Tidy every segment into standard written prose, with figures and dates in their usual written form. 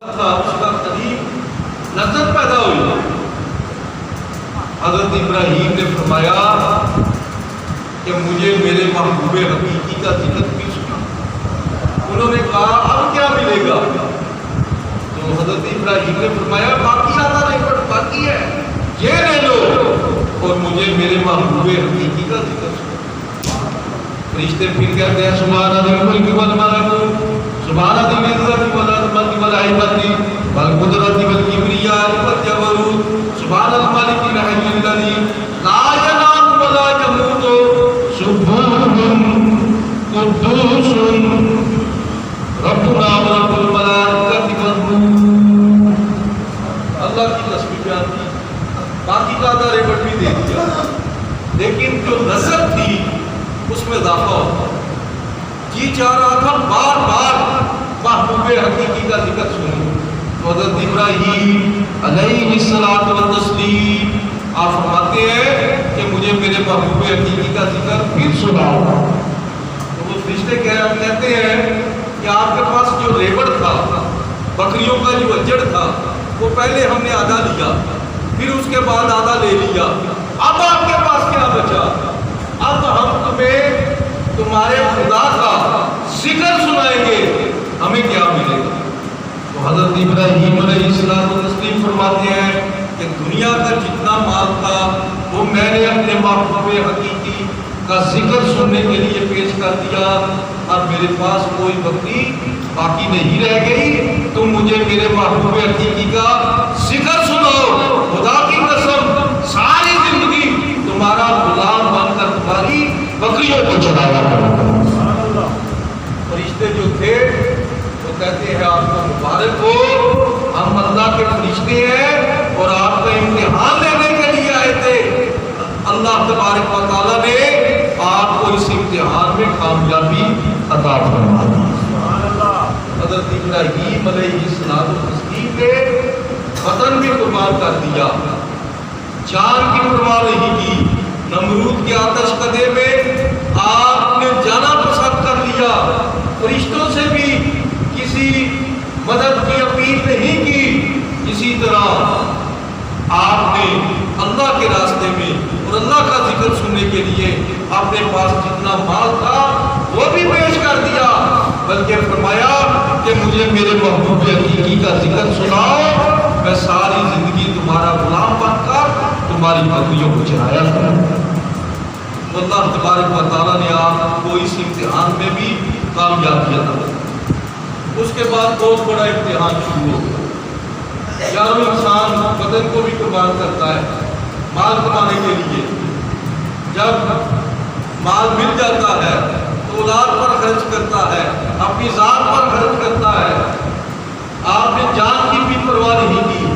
تھا اس کا قریب نظر پیدا ہوئی. حضرت ابراہیم نے فرمایا کہ مجھے میرے محبوب حقیقی کا ذکر بھی سنا. انہوں نے کہا اب کیا ملے گا؟ تو حضرت ابراہیم نے فرمایا باقی آدھا ریکارڈ باقی ہے، یہ لے لو اور مجھے میرے محبوب حقیقی کا ذکر سنا. فرشتے پھر کہتے ہیں سبحان ذی الملک والملک سبحان ذی العزت والعظمت والہیبت والقدرت والکبریاء والجبروت سبحان الملک الحی الذی لا ینام ولا یموت سبوح قدوس ربنا ورب الملائکۃ والروح. اللہ کی تسبیح بیان کی، باقی کا آدھا ریکارڈ بھی دے دیا، لیکن جو نظر تھی اس میں اضافہ ہوتا. جی چاہ رہا تھا بار بار محبوب حقیقی کا ذکر سنوں. تو حضرت ابراہیم علیہ الصلوۃ والتسلیم آپ فرماتے ہیں کہ مجھے میرے محبوب حقیقی کا ذکر پھر سناؤ. تو وہ فرشتے کہتے ہیں کہ آپ کے پاس جو ریوڑ تھا، بکریوں کا جو اجڑ تھا، وہ پہلے ہم نے آدھا لیا، پھر اس کے بعد آدھا لے لیا، اب آپ کے پاس کیا بچا؟ اب ہم تمہیں تمہارے خدا کا ذکر سنائیں گے، ہمیں کیا ملے گا؟ تو حضرت ابراہیم علیہ السلام تسلیم فرماتے ہیں کہ دنیا کا جتنا مال تھا وہ میں نے اپنے محبوب حقیقی کا ذکر سننے کے لیے پیش کر دیا. اب میرے پاس کوئی بکری باقی نہیں رہ گئی، تم مجھے میرے محبوب حقیقی کا ذکر سناؤ. خدا کی قسم ساری زندگی تمہارا غلام بن کر تمہاری بکریوں کو چلایا کروں. فرشتے جو تھے وہ کہتے ہیں آپ کو مبارک ہو، ہم اللہ کے فرشتے ہیں اور آپ کا امتحان لینے کے لیے آئے تھے. اللہ تبارک و تعالیٰ نے آپ کو اس امتحان میں کامیابی عطا فرما دی. حضرت ابراہیم علیہ السلام نے وطن بھی قربان کر دیا، جان کی پرواہ نہیں کی. نمرود کے آتش کدے میں آپ نے جانا پسند کر لیا. فرشتوں سے بھی کسی مدد کی اپیل نہیں کی. اسی طرح آپ نے اللہ کے راستے میں اور اللہ کا ذکر سننے کے لیے اپنے پاس جتنا مال تھا وہ بھی پیش کر دیا، بلکہ فرمایا کہ مجھے میرے محبوب حقیقی کا ذکر سناؤ، میں ساری زندگی تمہارا غلام بن کر تمہاری بکریوں کو چرایا کروں. اللہ تبارک و تعالیٰ نے آپ کو اس امتحان میں بھی کامیابی عطا کی. اس کے بعد بہت بڑا امتحان شروع ہو گیا. یارو انسان بدن کو بھی قربان کرتا ہے مال کمانے کے لیے. جب مال مل جاتا ہے تو اولاد پر خرچ کرتا ہے، اپنی ذات پر خرچ کرتا ہے. آپ نے جان کی بھی پرواہ نہیں کی،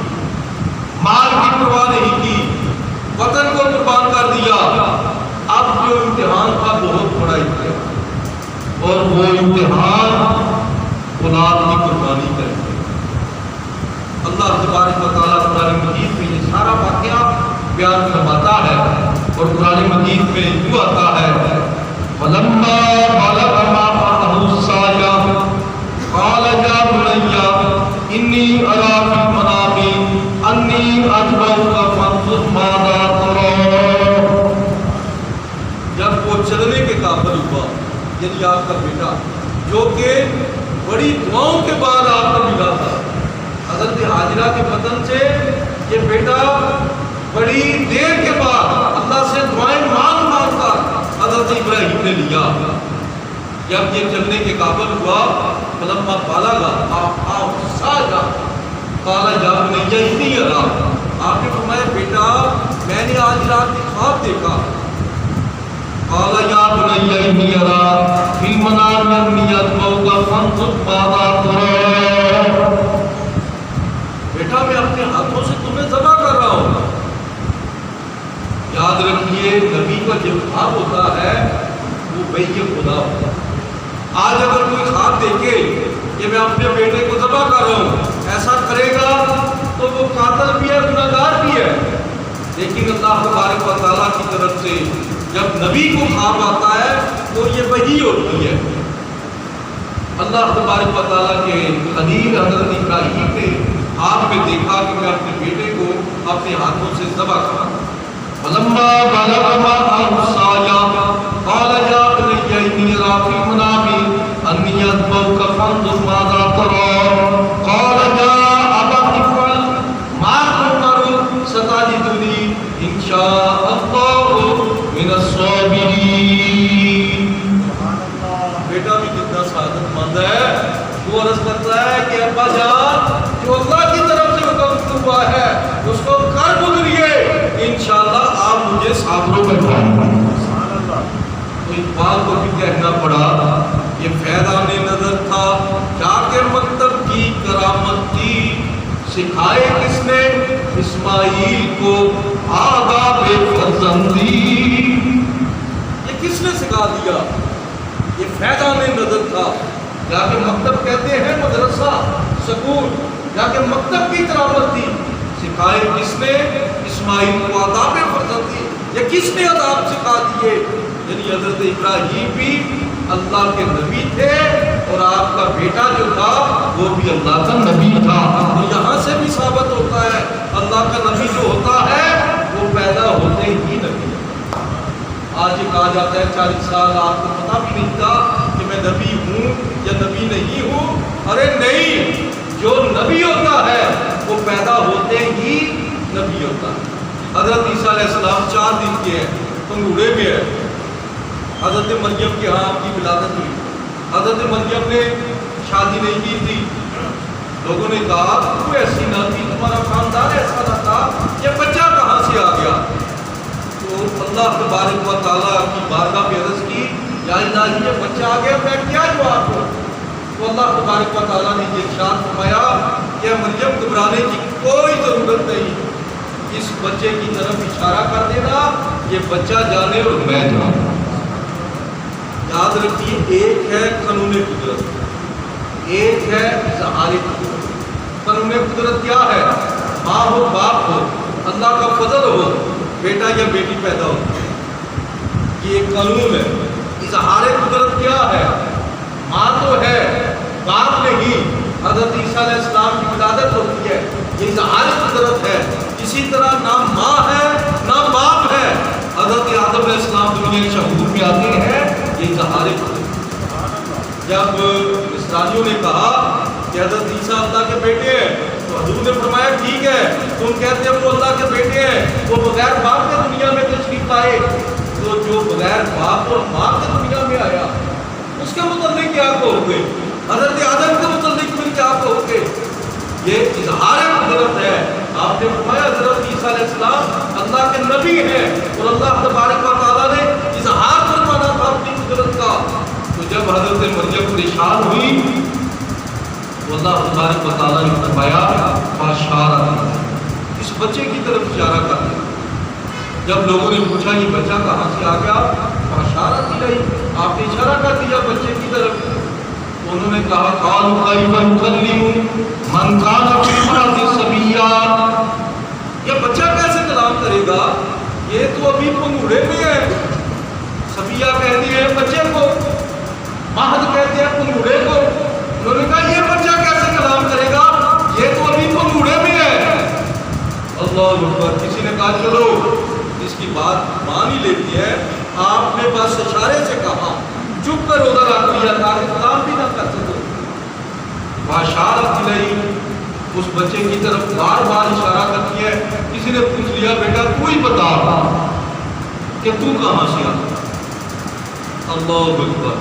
مال کی پرواہ نہیں کی، وطن کو قربان کر دیا. اب جو امتحان تھا بہت بڑا امتحان، اور وہ امتحان اولاد کی قربانی کرے. اللہ تبارک و تعالیٰ قرآن مجید میں یہ سارا واقعہ بیان فرماتا ہے، اور قرآن مجید میں یوں آتا ہے فَلَمَّا بَلَغَ مَعَهُ السَّعْيَ قَالَ يَا بُنَيَّ إِنِّي أَرَىٰ فِي الْمَنَامِ أَنِّي أَذْبَحُكَ فَانظُرْ مَاذَا تَرَىٰ. جب وہ چلنے کے قابل ہوا، یعنی آپ کا بیٹا جو کہ بڑی دعاؤں کے بعد آپ کو ملا تھا، حضرت حاجرہ کے بدن سے یہ بیٹا بڑی دیر کے بعد اللہ سے دعائیں مانگ مانگ کر حضرت ابراہیم نے لیا. جب یہ چلنے کے قابل ہوا فلما بالغ معه السعی قال یا بنی انی ارى، آپ نے فرمایا بیٹا میں نے آج رات میں خواب دیکھا. قال یا بنی انی ارى فی المنام انی اذبحک فانظر ماذا ترى. بیٹا میں اپنے ہاتھوں سے تمہیں ذبح کر رہا ہوں. یاد رکھیے نبی کا جو خواب ہوتا ہے وہ بھئی خدا ہوتا ہے. آج اگر کوئی خواب دیکھے کہ میں اپنے بیٹے کو ذبح کر رہا ہوں، ایسا کرے گا تو وہ قاتل بھی ہے، گناہگار بھی ہے. لیکن اللہ تبارک و تعالیٰ کی طرف سے جب نبی کو خواب آتا ہے تو یہ وحی ہوتی ہے. اللہ تبارک و تعالیٰ کے خلیل حضرت ابراہیم نے آپ میں دیکھا کہ میں اپنے بیٹے کو اپنے ہاتھوں سے ذبح کرا. فلما بلغ معه السعي قال يا بني إني أرى في المنام أني أذبحك فانظر ماذا ترى قال يا أبت افعل ما تؤمر ستجدني إن شاء الله من الصابرين. بیٹا بھی کتنا سعادت مند ہے. وہ عرض کرتا ہے کہ ابا جان جو اللہ کی طرف سے حکم ہوا ہے اس کو کر گزریے, انشاءاللہ آپ مجھے صابروں میں پائیں. تو اقبال کو بھی کہنا پڑا یہ فیضان نظر تھا کیا کہ مکتب کی کرامت تھی. سکھائے کس نے اسماعیل کو آداب فرزندی, یہ کس نے سکھا دیا؟ یہ فیضان نظر تھا. یا کہ مکتب کہتے ہیں مدرسہ سکول, یا کہ مکتب کی کرامت تھی. سکھائے کس نے اسماعیل کو آداب فرزندی, یہ کس نے آداب سکھا دیے؟ یعنی حضرت ابراہیم بھی اللہ کے نبی تھے اور آپ کا بیٹا جو تھا وہ بھی اللہ کا نبی تھا. اور یہاں سے بھی ثابت ہوتا ہے اللہ کا نبی جو ہوتا ہے وہ پیدا ہوتے ہی نبی. آج یہ کہا جاتا ہے 40 سال آپ کو پتہ بھی نہیں تھا کہ میں نبی ہوں یا نبی نہیں ہوں. ارے نہیں, جو نبی ہوتا ہے وہ پیدا ہوتے ہی نبی ہوتا ہے. حضرت عیسیٰ علیہ السلام 4 دن کے ہیں, پنگوڑے میں ہے. حضرت مریم کے ہاں آپ کی ولادت ہوئی. حضرت مریم نے شادی نہیں کی تھی. لوگوں نے کہا تو ایسی نہ تھی, تمہارا خاندان ایسا نہ تھا, یہ بچہ کہاں سے آ گیا؟ تو اللہ تبارک و تعالیٰ کی بارگاہ میں عرض کی یا الہی یہ بچہ آ گیا, میں کیا جواب دوں؟ تو اللہ تبارک و تعالیٰ نے یہ ارشاد فرمایا کہ مریم گھبرانے کی کوئی ضرورت نہیں, اس بچے کی طرف اشارہ کر دینا, یہ بچہ جانے اور میں جاؤں. یاد رکھیے ایک ہے قانون قدرت, ایک ہے اظہار قدرت. قانون قدرت کیا ہے؟ ماں ہو باپ ہو, اللہ کا فضل ہو, بیٹا یا بیٹی پیدا ہو, یہ ایک قانون ہے. اظہار قدرت کیا ہے؟ ماں تو ہے باپ نہیں. حضرت عیسیٰ علیہ السلام کی ولادت ہوتی ہے, یہ اظہار قدرت ہے. اسی طرح نہ ماں ہے نہ باپ ہے. حضرت آدم علیہ السلام دنیا شہور میں آتے ہیں, یہ اظہار قدرت. جب اسرائیلیوں نے کہا کہ حضرت عیسیٰ اللہ کے بیٹے ہیں تو حضور نے فرمایا ٹھیک ہے, تم کہتے ہیں وہ اللہ کے بیٹے ہیں, وہ بغیر باپ کے دنیا میں تشریف لائے. تو جو بغیر باپ اور ماں کے دنیا میں آیا اس کے متعلق کیا کہو گے؟ حضرت آدم کے متعلق بھی کیا کہو گے؟ یہ اظہار قدرت ہے. آپ نے فرمایا حضرت عیسیٰ علیہ السلام اللہ کے نبی ہیں اور اللہ تبارک و تعالیٰ نے اظہار فرمانا تھا اپنی قدرت کا. تو جب حضرت مریم پریشان ہوئی تو اللہ تبارک و تعالیٰ نے فرمایا فاشارت, اس بچے کی طرف اشارہ کر دیا. جب لوگوں نے پوچھا یہ بچہ کہاں سے آ گیا, فاشارت ہی نہیں, آپ نے اشارہ کر دیا بچے کی طرف. انہوں نے کہا قالوا کیف نکلم من کان فی الارض صبیا, یہ بچہ کیسے کلام کرے گا, یہ تو ابھی پنگوڑے میں ہے. صبیہ کہتے ہیں بچے کو, مہد کہتے ہیں پنگوڑے کو. انہوں نے کہا یہ بچہ کیسے کلام کرے گا, یہ تو ابھی پنگوڑے میں ہے. اللہ اکبر. کسی نے کہا چلو اس کی بات مان ہی لیتی ہے. آپ نے بس اشارے سے کہا چپ کر ادھر رکھ لیا تاکہ کلام بھی نہ کر سکو. باشارت نہیں, اس بچے کی طرف بار بار اشارہ کرتی ہے. کسی نے پوچھ لیا بیٹا تو ہی بتا کہ تو کہاں سے آتا. اللہ اکبر.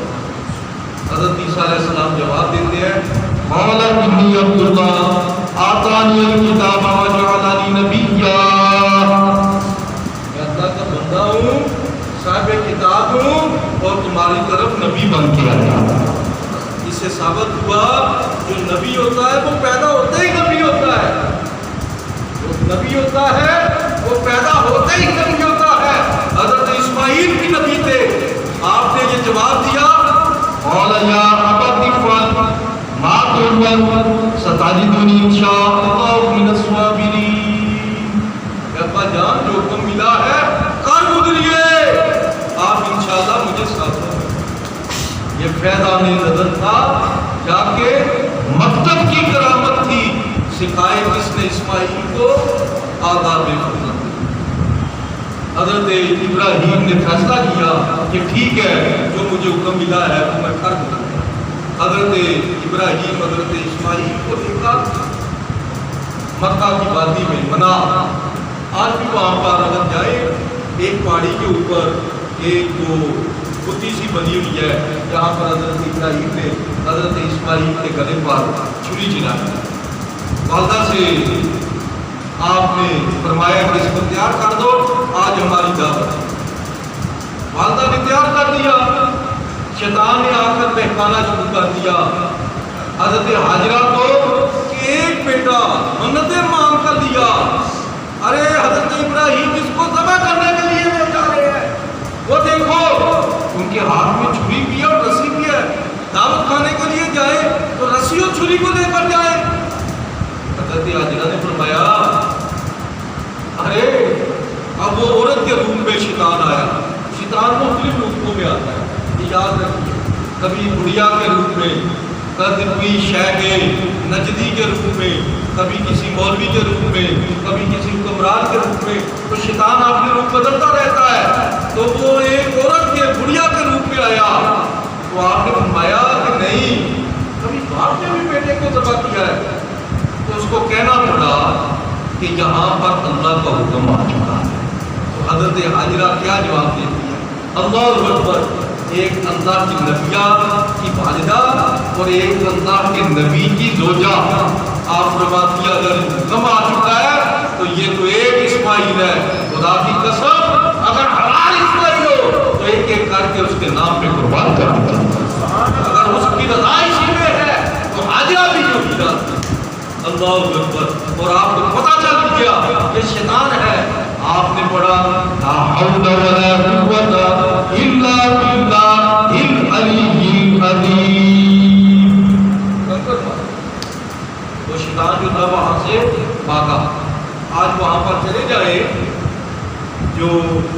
حضرت عیسیٰ علیہ السلام جواب دیتے ہیں قال انی عبد اللہ آتانی الکتاب وجعلنی نبیا, میں اللہ کا بندہ ہوں, صاحب کتاب ہوں اور تمہاری طرف نبی بن کے آیا. اس سے ثابت ہوا جو نبی ہوتا ہے وہ پیدا ہوتے ہی نبی ہوتا ہے. جو نبی ہوتا ہے وہ پیدا ہوتے ہی نبی ہوتا ہے. حضرت اسماعیل بھی نبی تھے. آپ نے یہ جواب دیا قال یا ابت افعل ما تؤمر ستجدنی ان شاء اللہ من الصابرین. ابا جان جو حکم ملا ہے کر گزریے, آپ انشاءاللہ مجھے ساتھ ہوں. یہ فیضان نظر تھا جا کے مکتب کی کرامت تھی، سکھائے کس نے اسماعیل کو آداب فرزند۔ حضرت ابراہیم نے فیصلہ کیا کہ ٹھیک ہے جو مجھے حکم ملا ہے وہ میں کر دوں گا۔ حضرت ابراہیم حضرت اسماعیل کو دیکھا مکہ کی وادی میں منا، آج بھی وہاں پر اگر جائے ایک پہاڑی کے اوپر ایک جو کتی سی بنی ہوئی ہے جہاں پر حضرت ابراہیم نے حضرت اسماعیل کے گلے پر چھری چلائی۔ والدہ سے آپ نے فرمایا کہ اس کو تیار کر دو، آج ہماری دعوت ہے۔ والدہ نے تیار کر دیا، شیطان نے آ کر بہکانا شروع کر دیا حضرت حاجرہ کو کہ ایک بیٹا منتیں مانگ کر دیا، ارے حضرت ابراہیم اس کو ذبح کرنے کے لیے لے جا رہے ہیں، وہ دیکھو ان کے ہاتھ میں چھری بھی ہے اور رسی بھی ہے، دعوت کھانے کے لیے جائے تو رسی اور چھری کو لے کر جائے۔ حضرت حاجرہ نے فرمایا ارے اب وہ عورت کے روپ میں شیطان آیا، شیطان مختلف روپوں میں آتا ہے، یہ یاد رکھیے، کبھی بڑھیا کے روپ میں، کبھی شیخ نجدی کے روپ میں، کبھی کسی مولوی کے روپ میں، کبھی کسی حکمران کے روپ میں، تو شیطان اپنے روپ بدلتا رہتا ہے۔ تو وہ ایک عورت کے بڑھیا کے روپ میں آیا تو آپ نے فرمایا کہ نہیں، کبھی باپ نے بھی بیٹے کو ذبح کیا ہے، تو اس کو کہنا پڑا کہ یہاں پر اللہ کا حکم آ چکا ہے۔ تو حضرت حاجرہ کیا جواب دیتی ہے؟ اللہ اکبر، ایک اللہ کی نبیہ کی والدہ اور ایک اللہ کے نبی کی زوجہ، آپ فرماتی ہے اگر حکم آ چکا ہے تو یہ تو ایک اسماعیل ہے، خدا کی قسم اگر حلال اسماعیل ہو تو ایک ایک کر کے اس کے نام پہ قربان کر دیا، اگر اس کی رضا اسی میں ہے تو حاجرہ بھی جو کی رات۔ اللہ اکبر، اور آپ کو پتہ چل گیا کہ شیطان ہے۔ آپ نے پڑھا لا حول ولا قوت الا باللہ العلی العظیم، وہ شیطان جو تھا وہاں سے بھاگا۔ آج وہاں پر چلے جائے جو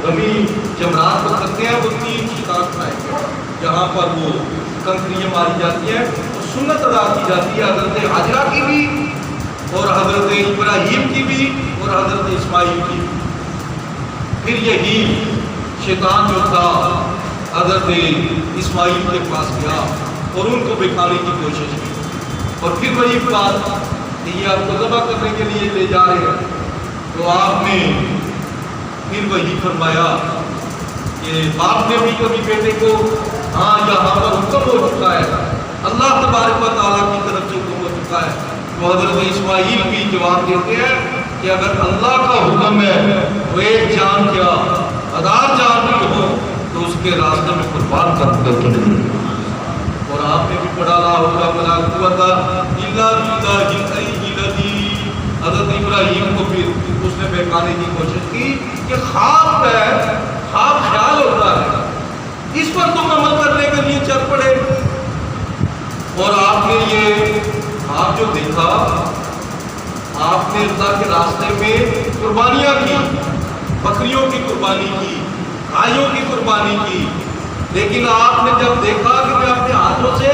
غمی جمرات کو کرتے ہیں وہ 3 شیطان کھائے گئے، جہاں پر وہ کنکریاں ماری جاتی ہیں، وہ سنت ادا کی جاتی ہے حضرت حاجرہ کی بھی اور حضرت ابراہیم کی بھی اور حضرت اسماعیل کی بھی۔ پھر یہی شیطان جو تھا حضرت اسماعیل کے پاس گیا اور ان کو بکھانے کی کوشش کی، اور پھر وہی بات کہ یہ آپ کو ذبح کرنے کے لیے لے جا رہے ہیں، تو آپ نے پھر وہی فرمایا کہ باپ نے بھی کبھی بیٹے کو ہاں یہاں پر حکم ہو چکا ہے، اللہ تبارک و تعالیٰ کی طرف سے حکم ہو چکا ہے، تو حضرت اسماعیل بھی جواب دیتے ہیں کہ اگر اللہ کا حکم ہے تو ایک جان کیا 1000 جان بھی ہو تو اس کے راستے میں قربان کر دیں۔ اور آپ نے بھی پڑھا لا حول ولا قوت الا باللہ العلی العظیم۔ حضرت ابراہیم کو پھر اس نے بہکانے کی کوشش کی کہ خواب ہے، خواب خیال ہوتا ہے، اس پر تم عمل کرنے کے لیے چل پڑے، اور آپ نے یہ خواب جو دیکھا آپ نے اللہ کے راستے میں قربانیاں کی، بکریوں کی قربانی کی، گایوں کی قربانی کی، لیکن آپ نے جب دیکھا کہ میں اپنے ہاتھوں سے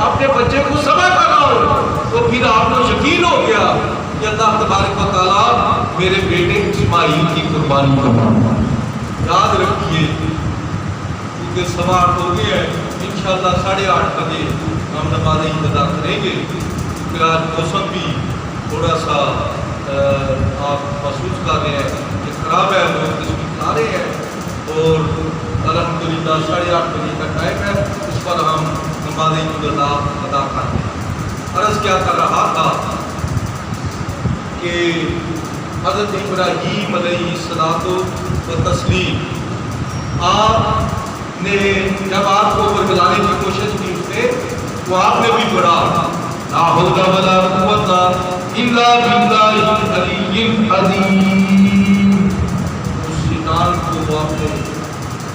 اپنے بچے کو ذبح کر رہا ہوں تو پھر آپ کو یقین ہو گیا کہ اللہ تبارک و تعالیٰ میرے بیٹے اسماعیل کی قربانی کروانا۔ یاد رکھیے کیونکہ 8:15 ہو گئے ہیں، انشاءاللہ 8:30 بجے ہم نماز عید ادا کریں گے، کیونکہ آج موسم بھی تھوڑا سا آپ محسوس کر رہے ہیں کہ خراب ہے، لوگ تشریف لا رہے ہیں، اور الحمدللہ 8:30 بجے کا ٹائم ہے، اس پر ہم نماز عید ادا کرتے ہیں۔ عرض کیا کر رہا تھا کہ حضرت ابراہیم علیہ الصلوۃ والتسلیم آپ نے جب آپ کو ورگلانے کی کوشش کی اس نے، تو آپ نے بھی پڑھا لا حول ولا قوت الا باللہ العلی العظیم۔ اس شیطان کو آپ نے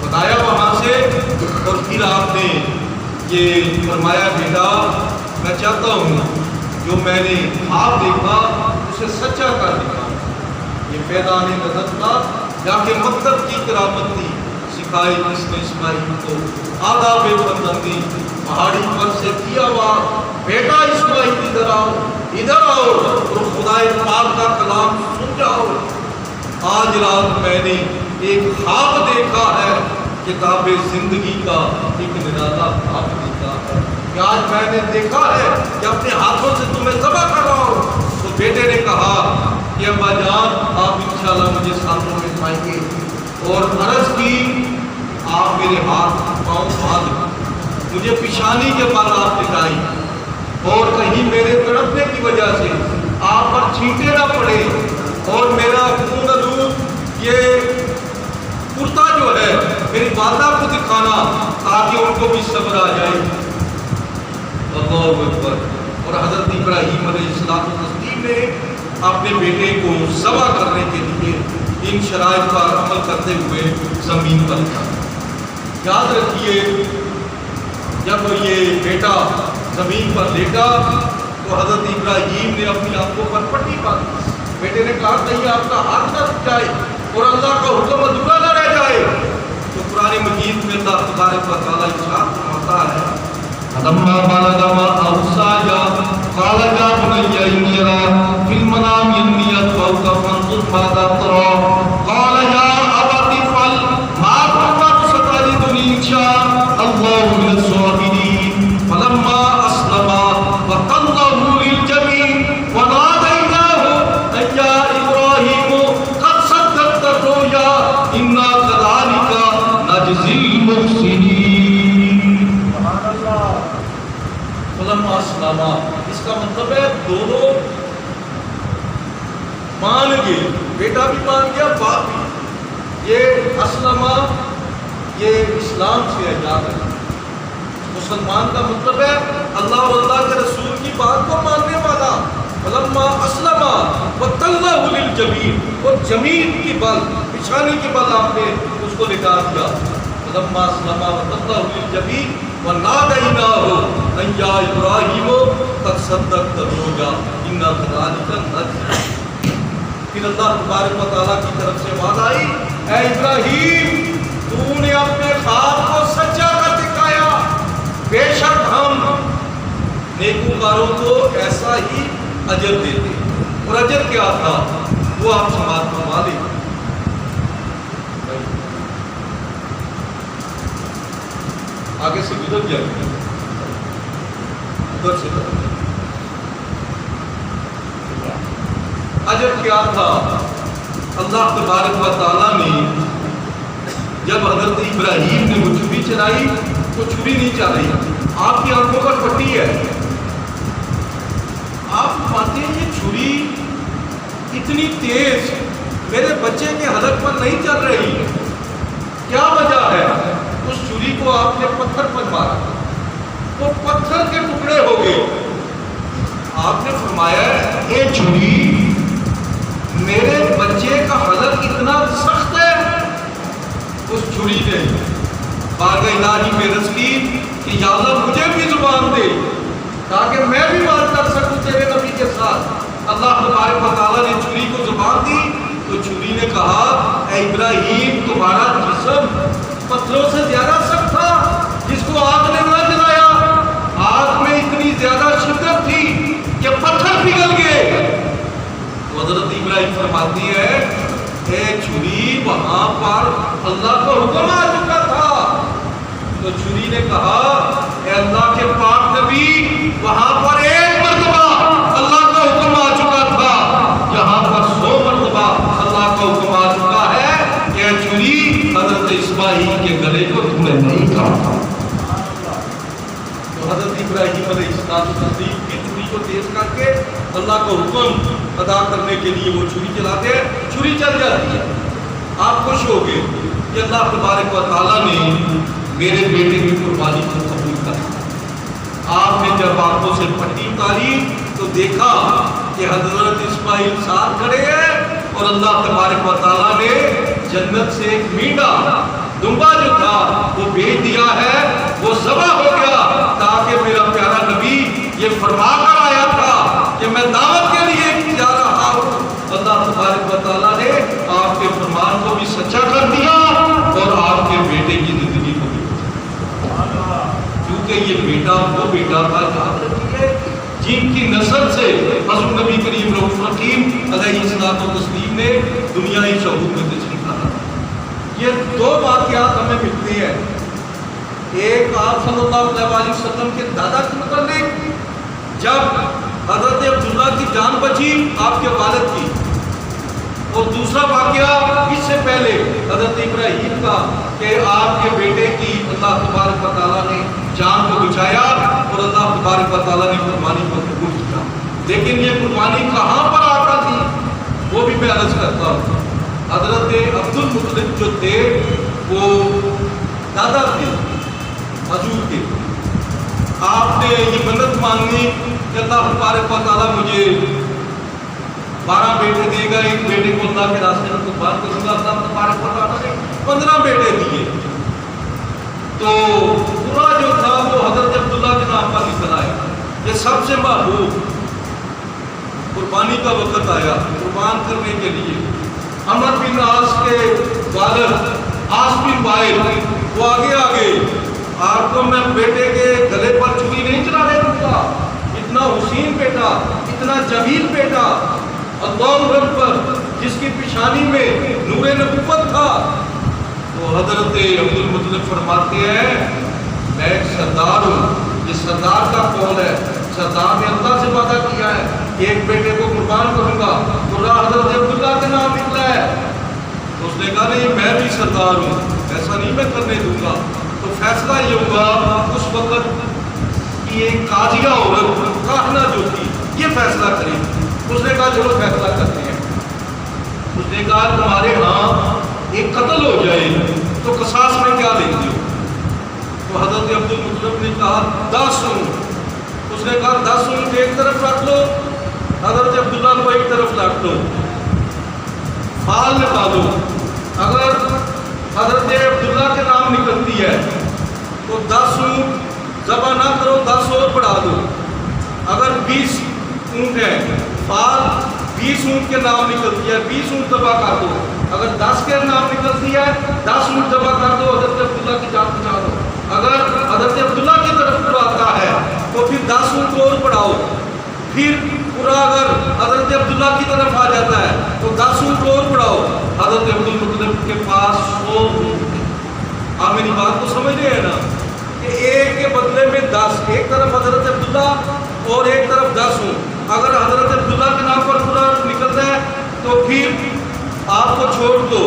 بتایا وہاں سے، اور پھر آپ نے یہ فرمایا بیٹا میں چاہتا ہوں جو میں نے خواب دیکھا اسے سچا کر دکھا۔ یہ فیضان نظر تھا یا کہ مکتب کی کرامت تھی، سکھائی جس نے اسماعیل کو آداب فرزندی، پہاڑی پر سے کیا ہوا بیٹا اسماعیل ادھر آؤ اور خدائے پاک کا کلام سن جاؤ۔ آج رات میں نے ایک خواب دیکھا ہے، کتاب زندگی کا ایک نرالا خواب دیکھا ہے کہ آج میں نے دیکھا ہے کہ اپنے ہاتھوں سے تمہیں ذبح کر رہا ہوں۔ تو بیٹے نے کہا کہ ابا جان آپ انشاءاللہ مجھے ساتھوں میں پائیں گے، اور عرض کی آپ میرے ہاتھ پاؤں باندھ مجھے پیشانی کے بل آپ لٹائیں، اور کہیں میرے تڑپنے کی وجہ سے آپ پر چھینٹے نہ پڑے، اور میرا خون آلود یہ کرتا جو ہے میری والدہ کو دکھانا تاکہ ان کو بھی صبر آ جائے۔ اللہ اکبر۔ اور حضرت ابراہیم علیہ السلام نے اپنے بیٹے کو ذبح کرنے کے لیے ان شرائط پر عمل کرتے ہوئے زمین پر رکھا۔ یاد رکھیے جب یہ بیٹا زمین پر لیٹا تو حضرت ابراہیم نے اپنی آنکھوں پر پٹی باندھی۔ بیٹے نے کہا کہیں آپ کا ہاتھ نہ رک جائے اور اللہ کا حکم ادھورا نہ رہ جائے۔ تو قرآن مجید میں اللہ تبارک و تعالیٰ ارشاد فرماتا ہے فلما بلغ معه السعي قال يا بني إني أرى في المنام أني أذبحك فانظر ماذا ترى قال يا أبت افعل ما تؤمر ستجدني إن شاء الله من الصابرين فلما أسلما وتله للجبين وناديناه أن يا إبراهيم قد صدقت الرؤيا إنا كذلك نجزي المحسنين۔ اسلامہ اس کا مطلب ہے دونوں مان گئے، بیٹا بھی مان گیا باپ بھی۔ یہ اسلامہ یہ اسلام سے ایجاد ہے۔ مسلمان کا مطلب ہے اللہ اور اللہ کے رسول کی بات کو ماننے والا۔ فلما اسلم وتلہ للجبین، اور جمین کی بل پچھانے کی بل آپ نے اس کو لٹا دیا۔ فلما اسلم وتلہ للجبین وَنَادَيْنَاهُ أَن يَا إِبْرَاهِيمُ قَدْ صَدَّقْتَ الرُّؤْيَا إِنَّا كَذَلِكَ نَجْزِي۔ پھر اللہ تبارک و تعالیٰ کی طرف سے بات آئی اے ابراہیم تو نے اپنے خواب کو سچا کر دکھایا، بے شک ہم نیکوکاروں کو ایسا ہی اجر دیتے۔ اور اجر کیا تھا وہ آپ سماعت فرما لیں۔ آگے سے گزر جائے ادھر سے اجر کیا تھا؟ اللہ تبارک و تعالیٰ نے جب حضرت ابراہیم نے وہ چھری چلائی تو چھری نہیں چل رہی، آپ کی آنکھوں پر پٹی ہے، آپ پاتے ہیں یہ چھری اتنی تیز میرے بچے کے حلق پر نہیں چل رہی، کیا وجہ ہے؟ اس چھری کو آپ نے پتھر پر مارا، وہ پتھر کے ٹکڑے ہو گئے۔ آپ نے فرمایا یہ چھری میرے بچے کا حلق اتنا سخت ہے۔ اس چھری نے بارگاہ الہی میں عرض کی کہ یا اللہ مجھے بھی زبان دے تاکہ میں بھی بات کر سکوں تیرے نبی کے ساتھ۔ اللہ تبارک و تعالیٰ نے چھری کو زبان دی تو چھری نے کہا اے ابراہیم تمہارا جسم پتھروں سے زیادہ سخت تھا، جس کو آگ نے نہ جلایا، آگ میں اتنی زیادہ شدت تھی کہ پتھر پگھل گئے۔ تو حضرت ابراہیم فرماتی ہے اے چھری وہاں پر اللہ کا حکم آ چکا تھا۔ تو چھری نے کہا اے اللہ کے پاک نبی وہاں پر ایک مرتبہ اللہ کا حکم آ چکا تھا، یہاں پر 100 مرتبہ اللہ کا حکم آ چکا ہے کہ اے چھری حضرت اسماعیل کے گلے کو تم نے نہیں کاٹا۔ تو حضرت ابراہیم علیہ السلام کی چھری کو تیز کر کے اللہ کا حکم ادا کرنے کے لیے وہ چھری چلاتے ہیں، چھری چل جاتی ہے۔ آپ خوش ہو گئے کہ اللہ تبارک و تعالیٰ نے میرے بیٹے کی قربانی کو قبول کر۔ آپ نے جب آنکھوں سے پٹی اتاری تو دیکھا کہ حضرت اسماعیل ساتھ کھڑے ہیں اور اللہ تبارک و تعالیٰ نے جنت سے ایک مینڈا دمبا جو تھا وہ بھیج دیا ہے، وہ ذبح ہو گیا تاکہ میرا پیارا نبی یہ فرما کر آیا تھا کہ میں دعوت کے لیے جا رہا ہوں۔ اللہ تبارک و تعالیٰ نے آپ کے فرمان کو بھی سچا کر دیا اور آپ کے بیٹے کی زندگی کو بھی، کیونکہ یہ بیٹا وہ بیٹا تھا، یاد رکھیے جن کی نسل سے حضرت نبی کریم رؤوف رحیم علیہ الصلوۃ والتسلیم نے دنیائی شعور میں تشریف لایا۔ یہ دو واقعات ہمیں ملتے ہیں، ایک آپ صلی اللہ علیہ وسلم کے دادا کے متعلق جب حضرت عبداللہ کی جان بچی آپ کے والد کی، اور دوسرا واقعہ اس سے پہلے حضرت ابراہیم کا کہ آپ کے بیٹے کی اللہ تبارک و تعالیٰ نے جان کو بچایا اور اللہ تبارک و تعالیٰ نے قربانی کو قبول کیا۔ لیکن یہ قربانی کہاں پر آتا تھی وہ بھی میں عرض کرتا ہوں۔ حضرت عبد المطلب جو تھے وہ دادا تھے حضور کے، آپ نے یہ منت مانگی کہ اللہ تبارک و تعالیٰ مجھے 12 بیٹے دے گا، ایک بیٹے کو اللہ کے راستے میں قربان کروں گا۔ اللہ تبارک و تعالیٰ نے 15 بیٹے دیے، تو پورا جو تھا وہ حضرت عبداللہ کے نام پر نکل آیا۔ یہ سب سے محبوب قربانی کا وقت آیا قربان کرنے کے لیے۔ عمر بن عاص کے والد عاص بن وائل وہ آگے آپ کو میں بیٹے کے گلے پر چھری نہیں چلانے دوں گا، اتنا حسین بیٹا، اتنا جمیل بیٹا، اللہ اکبر، جس کی پیشانی میں نور نبوت تھا۔ تو حضرت عبد المطلب فرماتے ہیں میں ایک سردار ہوں، یہ سردار کا قول ہے، سردار نے اللہ سے وعدہ کیا ہے کہ ایک بیٹے کو قربان کروں گا، تو حضرت عبداللہ کے نام نکلا ہے۔ تو اس نے کہا نہیں میں بھی سردار ہوں، ایسا نہیں میں کرنے دوں گا۔ تو فیصلہ یہ ہوگا، اس وقت کی ایک قاضیہ عورت کاہنہ جو تھی یہ فیصلہ کرے۔ اس نے کہا چلو فیصلہ کرتے ہیں۔ اس نے کہا تمہارے ہاں ایک قتل ہو جائے تو قصاص میں کیا لیں گے؟ تو حضرت عبد المطلب نے کہا 10 اونٹ۔ اس نے کہا 10 اونٹ ایک طرف رکھ لو، حضرت عبداللہ کو ایک طرف رکھ دو، فال نکالو، اگر حضرت عبداللہ کے نام نکلتی ہے تو 10 اونٹ ذبح نہ کرو، 10 اور بڑھا دو۔ اگر 20 اونٹ ہے، فال 20 اونٹ کے نام نکلتی ہے، 20 اونٹ ذبح کر دو۔ اگر 10 کے نام نکلتی ہے 10 اونٹ ذبح کر دو، حضرت عبداللہ کی جان بچا دو۔ اگر حضرت عبداللہ کی طرف پورا آتا ہے تو پھر 10 اونٹ اور بڑھاؤ، پھر پورا اگر حضرت عبداللہ کی طرف آ جاتا ہے تو 10 اونٹ اور بڑھاؤ۔ حضرت عبد المطلب کے پاس 100 اونٹ تھے۔ آپ میری بات کو سمجھ رہے ہیں نا کہ ایک کے بدلے میں 10، ایک طرف حضرت عبداللہ اور ایک طرف 10 اونٹ۔ اگر حضرت عبداللہ کے نام پر پورا نکلتا ہے تو پھر آپ کو چھوڑ دو،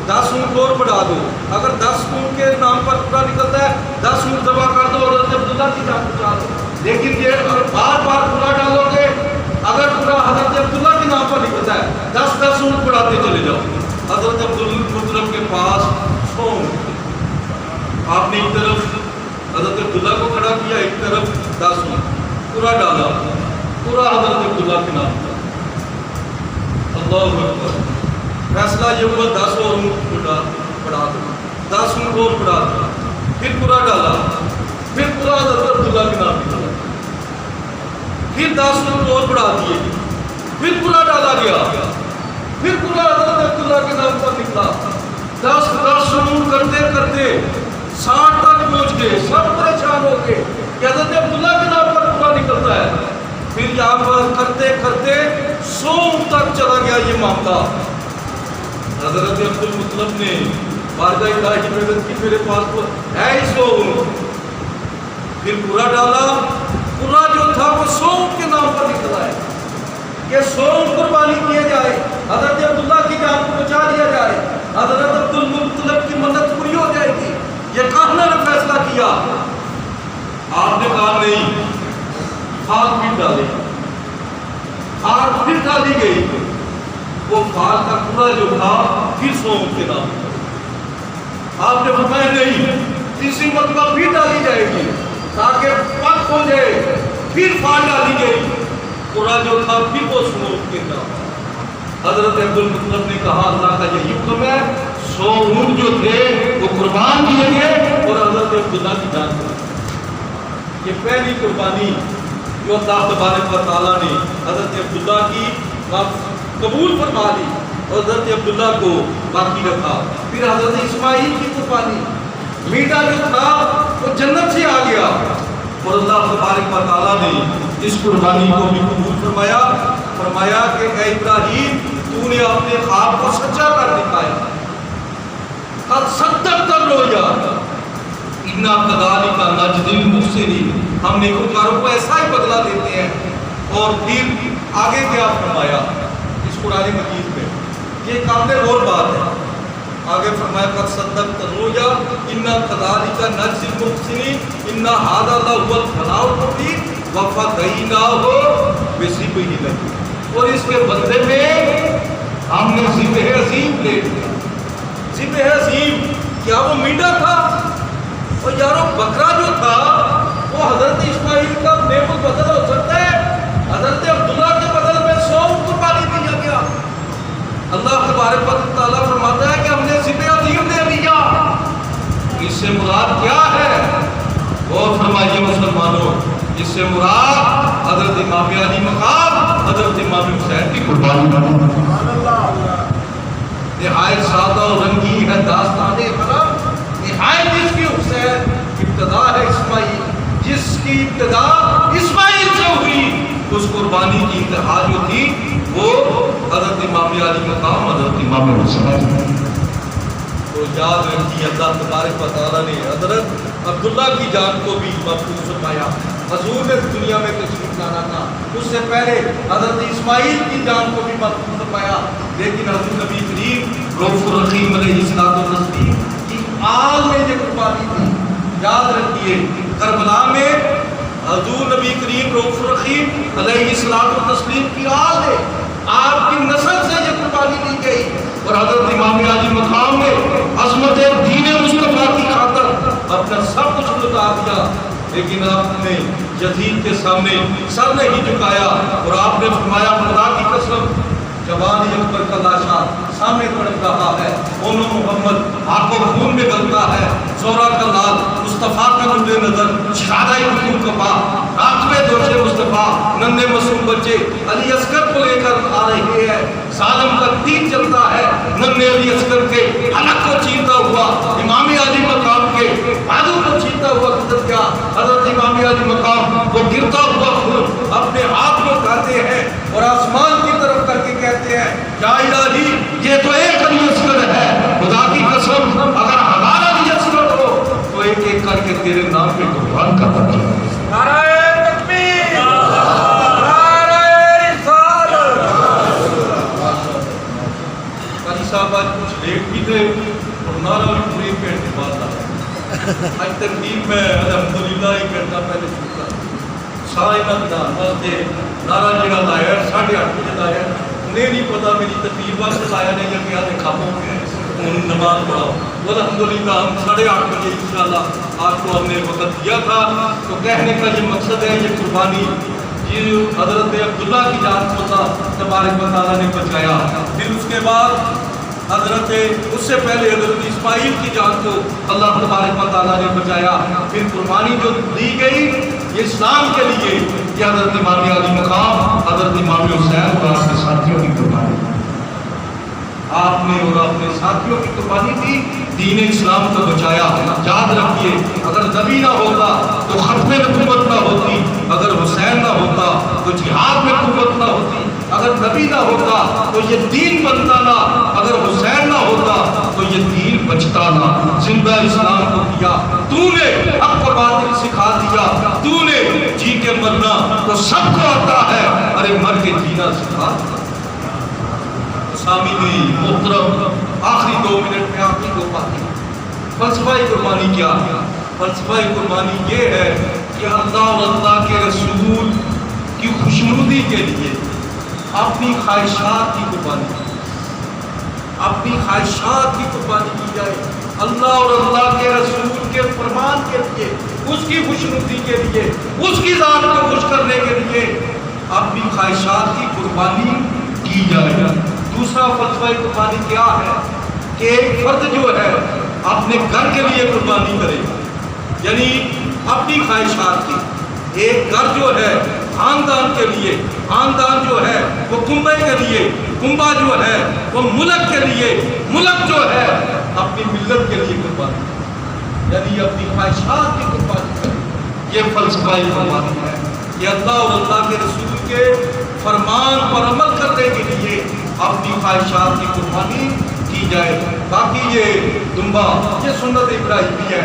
10 اونٹ اور بڑھا دو۔ اگر 10 اونٹ کے نام پر پورا نکلتا ہے 10 اونٹ ذبح کر دو، حضرت عبداللہ کی جان بچا دو۔ لیکن یہ بار بار پورا ڈالو گے، اگر پورا حضرت عبداللہ کے نام پر نکلتا ہے 10 اونٹ بڑھاتے چلے جاؤ۔ حضرت عبد المطلب کے پاس 100 اونٹ تھے۔ آپ نے ایک طرف حضرت عبداللہ کو کھڑا کیا، ایک طرف 10 اونٹ پورا ڈالا، پورا حضرت عبداللہ کے نام پر۔ اللہ اکبر، فیصلہ یہ ہوا 10 اور اونٹ بڑھا دو، 10 اونٹ اور بڑھا دو، پھر پورا ڈالا، پھر پورا حضرت عبداللہ کے نام نکلا، پھر 10 اونٹ اور بڑھا دیے، پھر پورا ڈالا گیا، پھر پورا حضرت عبداللہ کے نام پر نکلا۔ 10 اونٹ کرتے کرتے 60 تک پہنچ گئے، سب پریشان ہو گئے کہ حضرت عبداللہ کے نام پر پورا نکلتا ہے۔ پھر یہاں پر کرتے کرتے 100 اونٹ تک چلا گیا یہ معاملہ۔ حضرت عبد المطلب نے بارگاہ الہی میں عرض کی میرے پاس تو ہے ہی 100 اونٹ، پھر پورا ڈالا، پورا جو تھا وہ 100 اونٹ کے نام پر نکلا ہے کہ 100 اونٹ قربانی کیے جائے، حضرت عبداللہ کی جان کو بچا لیا جائے، حضرت عبد المطلب کی منت پوری ہو جائے گی۔ یہ کاہنہ نے فیصلہ کیا۔ آپ نے کہا نہیں، فال پھر ڈالے، فال پھر ڈالی گئی، وہ فال کا پورا جو تھا پھر 100 اونٹ کے نام پر۔ آپ نے فرمایا نہیں، تیسری مرتبہ پھر ڈالی جائے گی تاکہ پک ہو جائے، پھر فال ڈالی گئی، پورا جو تھا پھر وہ 100 اونٹ کے نام پر۔ حضرت عبد المطلب نے کہا اللہ کا یہی حکم ہے، 100 اونٹ جو تھے وہ قربان کیے گئے اور حضرت عبداللہ کی جان بچائی۔ یہ پہلی قربانی جو اللہ تبارک و تعالیٰ نے حضرت عبداللہ کی قبول فرما لی اور حضرت عبداللہ کو باقی رکھا۔ پھر حضرت اسماعیل کی قربانی، میٹھا جو تھا وہ جنت سے آ گیا اور اللہ تبارک و تعالیٰ نے اس قربانی کو بھی قبول فرمایا. فرمایا کہ اے ابراہیم تو نے اپنے خواب کو سچا کر دکھایا. قد صدقت الرؤیا انا کذالک نجزی المحسنین. ہم نیکوکاروں کو ایسا ہی بدلہ دیتے ہیں. اور پھر آگے کیا فرمایا اس قرآن مجید میں؟ یہ قابل غور بات ہے. آگے فرمایا قد صدقت الرؤیا انا کذالک نجزی المحسنین انا ھذا لہو الفلاح المبین وفدیناہ بذبح عظیم. اور اس کے بدلے میں ہم نے ذبح عظیم لے لیا. ذبح عظیم کیا وہ میڈا تھا؟ اور یارو بکرا جو تھا وہ حضرت اسماعیل کا نیب بدل ہو سکتا ہے. حضرت عبداللہ کے بدل میں 100 قربانی دیا گیا. اللہ تبارک و تعالیٰ فرماتا ہے کہ ہم نے ذبح عظیم دے دیا. اس سے مراد کیا ہے؟ وہ فرمائیے مسلمانوں، اس سے مراد حضرت امام علی مقام حضرت امام حسین کی قربانی. نہایت سادہ و رنگین ہے داستان حرم. نہایت اس کی حسین ابتدا ہے اسماعیل، جس کی ابتدا اسماعیل سے ہوئی. اس قربانی کی انتہا جو تھی وہ حضرت امام علی مقام حضرت امام حسین. تو یاد رکھیے اللہ تبارک و تعالیٰ نے حضرت عبداللہ کی جان کو بھی محفوظ فرمایا. حضور نے دنیا میں تشریف لانا تھا، اس سے پہلے حضرت اسماعیل کی جان کو بھی محفوظ فرمایا. لیکن حضور نبی کریم رؤوف الرحیم علیہ السلام کی آل میں یہ قربانی تھی. یاد رکھیے کربلا میں حضور نبی کریم رؤوف الرحیم علیہ السلام کی آل ہے، آپ کی نسل سے یہ قربانی دی گئی. اور حضرت امام علی مقام نے عظمت دین مصطفیٰ کی خاطر اپنا سب کچھ لٹا دیا. لیکن آپ نے یزید کے سامنے سر نہیں جھکایا اور آپ نے فرمایا خدا کی قسم جوان اکبر کا لاشا سامنے تڑپ رہا ہے، اونو محمد آنکھوں خون میں گلتا ہے، زہرا کا لال مصطفیٰ کا نور نظر شہادہ حکوم کا پا راکبے دوشے مصطفیٰ ننھے معصوم بچے علی اصغر کو لے کر آ رہے ہیں. ظالم کا تیر چلتا ہے ننھے علی اصغر کے حلق کو چیرتا ہوا امام علی مقام کے بازو کو چیرتا ہوا گزر گیا. حضرت امام علی مقام وہ گرتا ہوا خون اپنے ہاتھ میں اٹھاتے ہیں اور آسمان کی طرف کر کے کہتے ہیں یا الہی یہ تو ایک علی اصغر ہے، خدا کی قسم اگر ہمارا علی اصغر ہو تو ایک ایک کر کے تیرے نام پہ قربان کرتا ہے. نعرہ تکبیر، نعرہ رسالت. قاری صاحب آج کچھ لیٹ بھی تھے اور نعرہ بھی پوری پیٹ کے بعد آیا. آج ترتیب میں الحمدللہ ایک گھنٹہ پہلے چھوٹا سارے نقدان بستے نعرہ جڑا لایا 8:30 بجے لایا. انہیں نہیں پتا میری تقریر وقت لایا نہیں یا کیا دیکھا نماز پڑھاؤ. الحمدللہ ہم 8:30 بجے انشاءاللہ آپ کو ہم نے وقت دیا تھا. تو کہنے کا یہ مقصد ہے یہ قربانی یہ حضرت عبداللہ کی جان کو تھا تبارک و تعالیٰ نے بچایا. پھر اس کے بعد حضرت اس سے پہلے حضرت اسماعیل کی جان کو اللہ تبارک و تعالیٰ نے بچایا. پھر قربانی جو دی گئی یہ اسلام کے لیے یہ حضرت امام علی مقام حضرت امام حسین اور آپ کے ساتھیوں کی قربانی. آپ نے اور اپنے ساتھیوں کی قربانی دی، دین اسلام کو بچایا. یاد رکھیے اگر نبی نہ ہوتا تو ختم نبوت نہ ہوتی، اگر حسین نہ ہوتا تو جہاد میں قوت نہ ہوتی، اگر نبی نہ ہوتا تو یہ دین بنتا نہ، اگر حسین نہ ہوتا تو یہ دین بچتا نہ. زندہ اسلام کو کیا تو نے، حق کو باطل سکھا دیا تو نے. جی کے مرنا تو سب کو آتا ہے، ارے مر کے جینا سکھا. سامعین محترم آخری 2 منٹ میں آپ کی دو باتیں. فلسفہ قربانی کیا ہے؟ فلسفہ قربانی یہ ہے کہ اللہ اور اللہ کے رسول کی خوشنودی کے لیے اپنی خواہشات کی قربانی، اپنی خواہشات کی قربانی کی جائے. اللہ اور اللہ کے رسول کے فرمان کے لیے، اس کی خوشنودی کے لیے، اس کی ذات کو خوش کرنے کے لیے اپنی خواہشات کی قربانی کی جائے. دوسرا فلسفہ قربانی کیا ہے کہ ایک فرد جو ہے اپنے گھر کے لیے قربانی کرے، یعنی اپنی خواہشات کی. ایک گھر جو ہے خاندان کے لیے، خاندان جو ہے وہ کنبے کے لیے، کنبا جو ہے وہ ملک کے لیے، ملک جو ہے اپنی ملت کے لیے قربانی، یعنی اپنی خواہشات کی قربانی کرے. یہ فلسفہ قربانی ہے. کہ اللہ اور اللہ کے رسول کے فرمان پر عمل کرنے کے لیے اپنی خواہشات کی قربانی کی جائے. باقی یہ دمبا یہ سنت ابراہیمی ہے،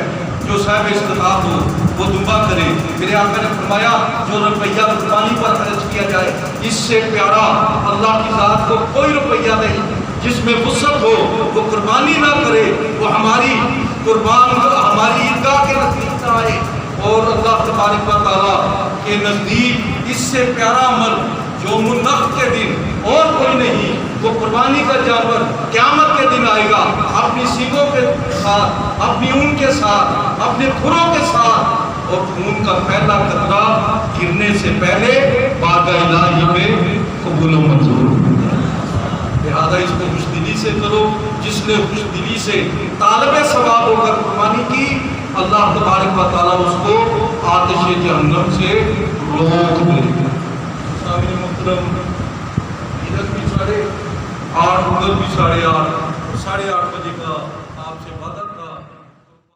جو صاحب استطاعت ہو وہ دمبا کرے. میرے آقا نے فرمایا جو روپیہ قربانی پر خرچ کیا جائے اس سے پیارا اللہ کی ذات کو کوئی روپیہ نہیں. جس میں وسعت ہو وہ قربانی نہ کرے، وہ ہماری قربان ہماری عیدگاہ کے نزدیک نہ آئے. اور اللہ تبارک و تعالیٰ کے نزدیک اس سے پیارا عمل یوم النحر کے دن اور کوئی نہیں. وہ قربانی کا جانور قیامت کے دن آئے گا اپنی سینگوں کے ساتھ، اپنی اون کے ساتھ، اپنے کھروں کے ساتھ، اور خون کا پہلا قطرہ گرنے سے پہلے بارگاہ الہی میں قبول و منظور. لہذا اس کو خوش دلی سے کرو. جس نے خوش دلی سے طالب ثواب ہو کر قربانی کی، اللہ تبارک و تعالیٰ اس کو آتش جہنم سے روک دے. سامنے محترم، ادھر بھی 8:30 ادھر بھی 8:30 بجے کا آپ سے وعدہ